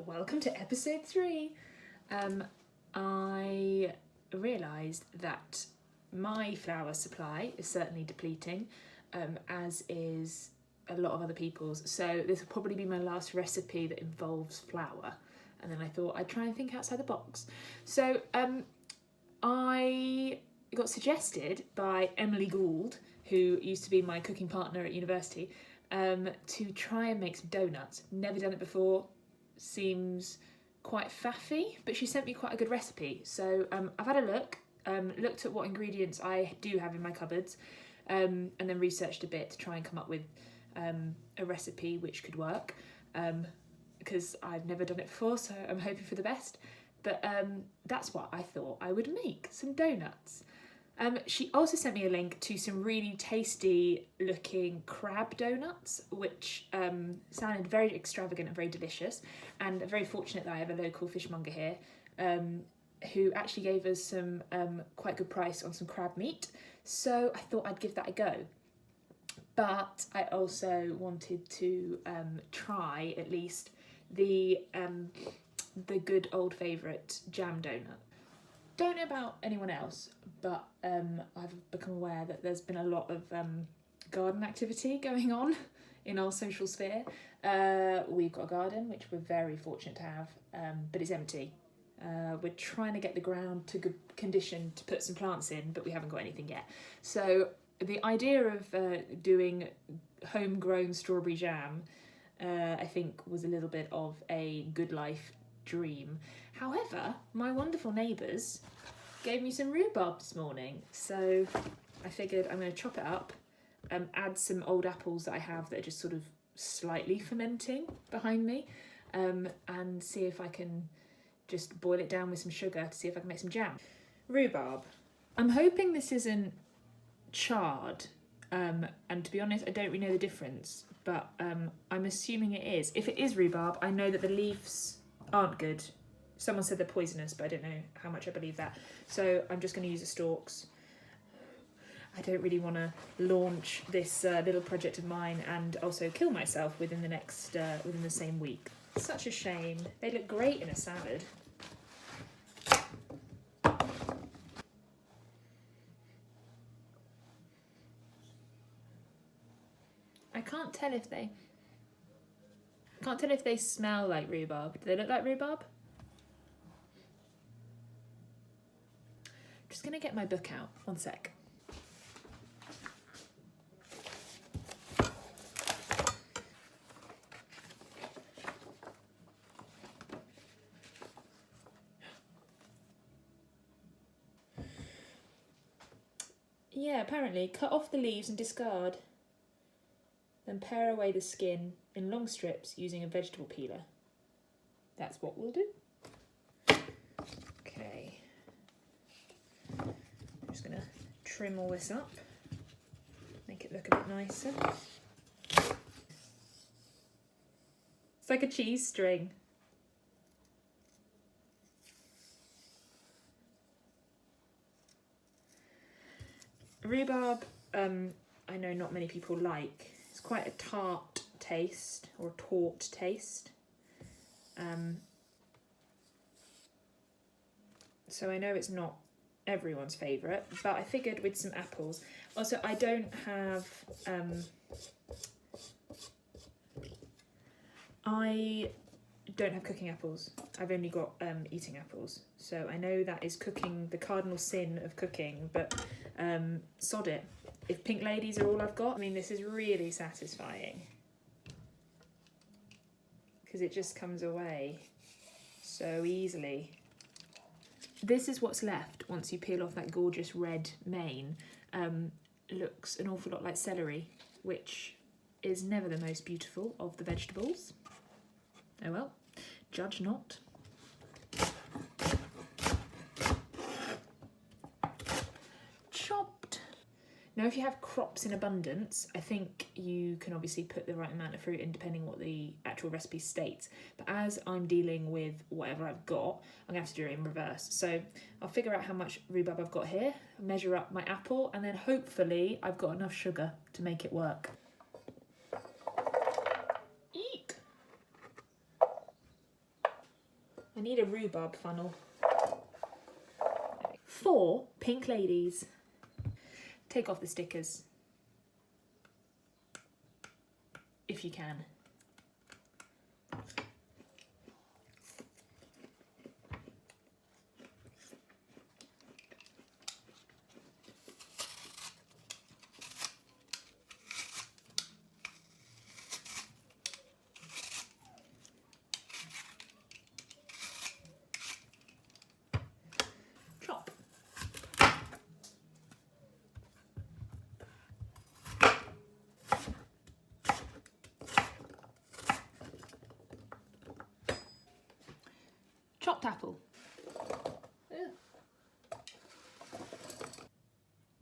welcome to episode 3. I realised that my flour supply is certainly depleting, as is a lot of other people's. So this will probably be my last recipe that involves flour. And then I thought I'd try and think outside the box. So I got suggested by Emily Gould, who used to be my cooking partner at university, to try and make some donuts. Never done it before, seems quite faffy, but she sent me quite a good recipe. So I've had a look, looked at what ingredients I do have in my cupboards, and then researched a bit to try and come up with a recipe which could work, because I've never done it before, so I'm hoping for the best. But that's what I thought I would make, some donuts. She also sent me a link to some really tasty looking crab donuts, which sounded very extravagant and very delicious. And I'm very fortunate that I have a local fishmonger here who actually gave us some quite good price on some crab meat. So I thought I'd give that a go. But I also wanted to try at least the good old favourite jam donut. Don't know about anyone else, but I've become aware that there's been a lot of garden activity going on in our social sphere. We've got a garden, which we're very fortunate to have, but it's empty. We're trying to get the ground to good condition to put some plants in, but we haven't got anything yet. So the idea of doing homegrown strawberry jam, I think, was a little bit of a good life dream. However, my wonderful neighbours gave me some rhubarb this morning, so I figured I'm going to chop it up, add some old apples that I have that are just sort of slightly fermenting behind me, and see if I can just boil it down with some sugar to see if I can make some jam. Rhubarb. I'm hoping this isn't charred, and to be honest, I don't really know the difference, but I'm assuming it is. If it is rhubarb, I know that the leaves aren't good. Someone said they're poisonous, but I don't know how much I believe that. So I'm just going to use the stalks. I don't really want to launch this little project of mine and also kill myself within the same week. Such a shame. They look great in a salad. I can't tell if they smell like rhubarb. Do they look like rhubarb? Just gonna get my book out. One sec. Yeah, apparently cut off the leaves and discard. Then pare away the skin in long strips using a vegetable peeler. That's what we'll do. Okay. I'm just going to trim all this up, make it look a bit nicer. It's like a cheese string. Rhubarb, I know not many people like. It's quite a tart taste, or a taut taste. So I know it's not everyone's favourite, but I figured with some apples. Also, I don't have cooking apples. I've only got eating apples. So I know that is cooking, the cardinal sin of cooking, but sod it. If pink ladies are all I've got, I mean, this is really satisfying, because it just comes away so easily. This is what's left once you peel off that gorgeous red mane. Looks an awful lot like celery, which is never the most beautiful of the vegetables. Oh well, judge not. Chopped. Now, if you have crops in abundance, I think you can obviously put the right amount of fruit in depending what the actual recipe states. But as I'm dealing with whatever I've got, I'm going to have to do it in reverse. So I'll figure out how much rhubarb I've got here, measure up my apple, and then hopefully I've got enough sugar to make it work. Eek! I need a rhubarb funnel. 4 pink ladies. Take off the stickers. If you can. Chop. Chopped apple.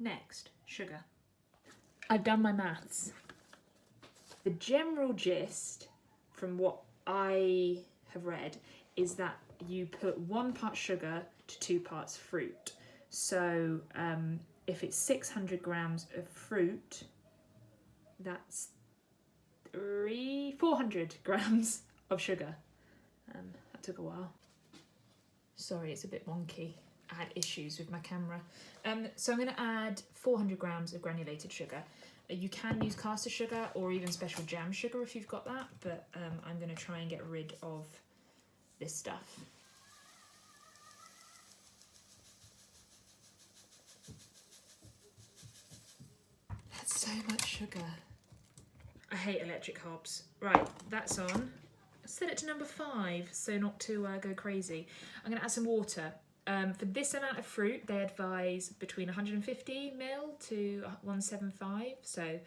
Next, sugar. I've done my maths. The general gist, from what I have read, is that you put 1 part sugar to 2 parts fruit. So if it's 600 grams of fruit, that's 400 grams of sugar. That took a while. Sorry, it's a bit wonky. I had issues with my camera. So I'm going to add 400 grams of granulated sugar. You can use caster sugar or even special jam sugar if you've got that, but I'm going to try and get rid of this stuff. That's so much sugar. I hate electric hobs. Right, that's on. Set it to number 5, so not to go crazy. I'm going to add some water. For this amount of fruit, they advise between 150 ml to 175. So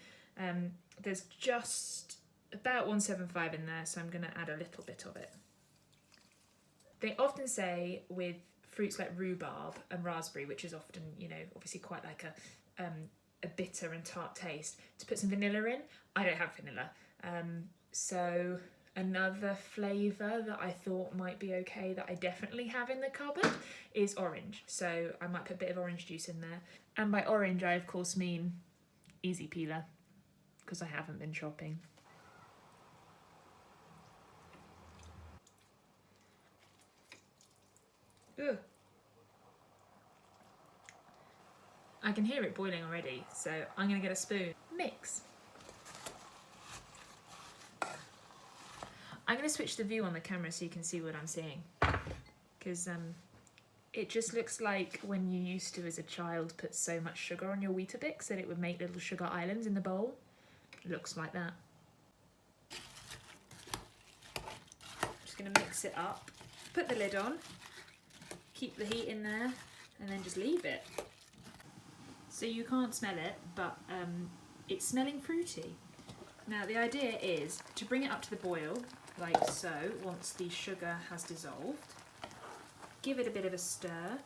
there's just about 175 in there, so I'm going to add a little bit of it. They often say with fruits like rhubarb and raspberry, which is often, you know, obviously quite like a bitter and tart taste, to put some vanilla in. I don't have vanilla, so another flavour that I thought might be okay that I definitely have in the cupboard is orange. So I might put a bit of orange juice in there. And by orange, I of course mean easy peeler, because I haven't been shopping. Ugh. I can hear it boiling already, so I'm going to get a spoon. Mix. I'm going to switch the view on the camera so you can see what I'm seeing, because it just looks like when you used to, as a child, put so much sugar on your Weetabix that it would make little sugar islands in the bowl. It looks like that. Just going to mix it up, put the lid on, keep the heat in there, and then just leave it. So you can't smell it, but it's smelling fruity. Now the idea is to bring it up to the boil, like so, once the sugar has dissolved. Give it a bit of a stir.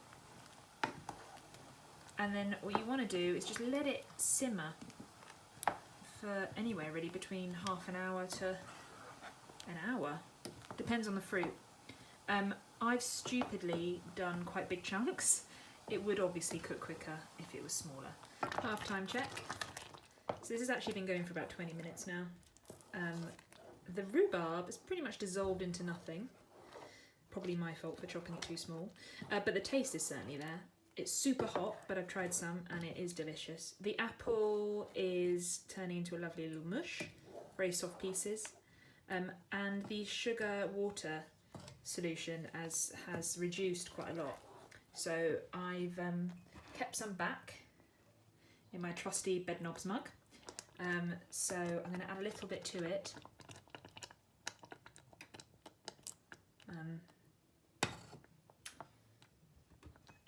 And then what you want to do is just let it simmer for anywhere really between half an hour to an hour. Depends on the fruit. I've stupidly done quite big chunks. It would obviously cook quicker if it was smaller. Half-time check. So this has actually been going for about 20 minutes now. The rhubarb is pretty much dissolved into nothing. Probably my fault for chopping it too small. But the taste is certainly there. It's super hot, but I've tried some and it is delicious. The apple is turning into a lovely little mush, very soft pieces. And the sugar water solution has reduced quite a lot. So I've kept some back in my trusty Bedknobs mug. So I'm going to add a little bit to it.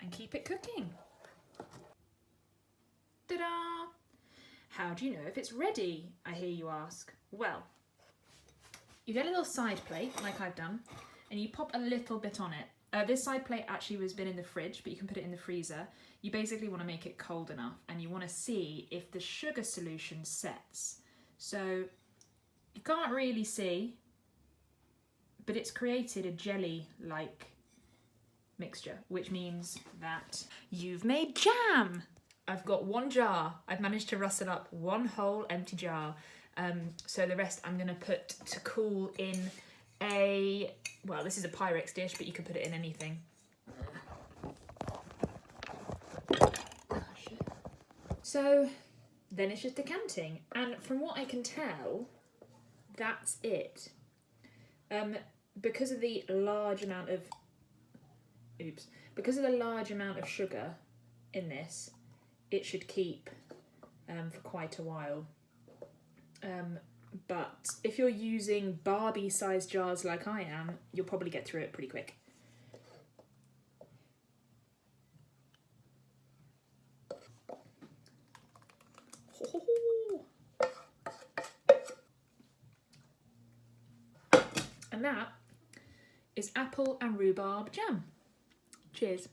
And keep it cooking. Ta-da! How do you know if it's ready, I hear you ask? Well, you get a little side plate, like I've done, and you pop a little bit on it. This side plate actually has been in the fridge, but you can put it in the freezer. You basically want to make it cold enough, and you want to see if the sugar solution sets. So you can't really see, but it's created a jelly-like mixture, which means that you've made jam. I've got 1 jar. I've managed to rustle up 1 whole empty jar. So the rest I'm going to put to cool in well, this is a Pyrex dish, but you can put it in anything. So then it's just decanting, and from what I can tell, that's it. Because of the large amount of sugar in this, it should keep for quite a while. But if you're using Barbie-sized jars like I am, you'll probably get through it pretty quick. And that is apple and rhubarb jam. Cheers.